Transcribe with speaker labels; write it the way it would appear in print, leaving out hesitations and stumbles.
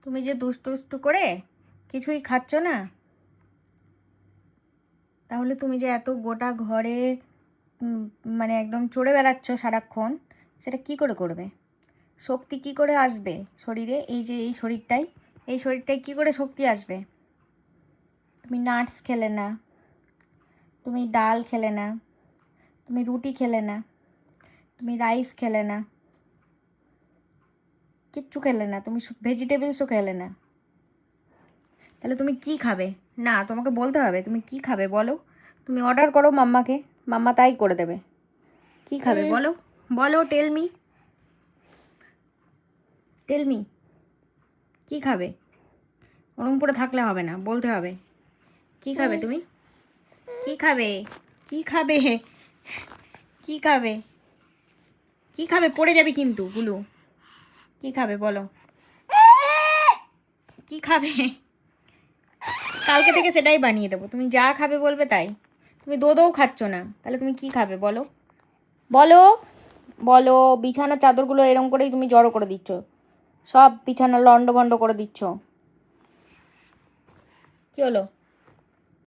Speaker 1: তুমি যে দুষ্টু করে কিছুই খাচ্ছ না, তাহলে তুমি যে এত গোটা ঘরে মানে একদম চড়ে বেড়াচ্ছ সারাক্ষণ, সেটা কি করে করবে? শক্তি কি করে আসবে শরীরে? এই যে এই শরীরটাই কি করে শক্তি আসবে? তুমি নাটস খেলে না, তুমি ডাল খেলে না, তুমি রুটি খেলে না, তুমি রাইস খেলে না, কিচ্ছু খেলে না, তুমি ভেজিটেবলসও খেলে না, তাহলে তুমি কি খাবে? না, তোমাকে বলতে হবে তুমি কি খাবে বলো। তুমি অর্ডার করো মাম্মাকে, মাম্মা তাই করে দেবে। কি খাবে বলো? বলো, টেল মি কি খাবে? ওরম করে থাকলে হবে না, বলতে হবে। কি খাবে তুমি? কি খাবে? কি খাবে? কি খাবে? কি খাবে? পড়ে যাবে কিন্তু গুলু। কি খাবে বলো? কি খাবে? কালকে থেকে সেটাই বানিয়ে দেবো, তুমি যা খাবে বলবে তাই। তুমি দোও খাচ্ছ না, তাহলে তুমি কি খাবে বলো? বলো, বলো। বিছানার চাদরগুলো এরম করেই তুমি জড়ো করে দিচ্ছ, সব বিছানা লন্ডভন্ড করে দিচ্ছ। কি হলো?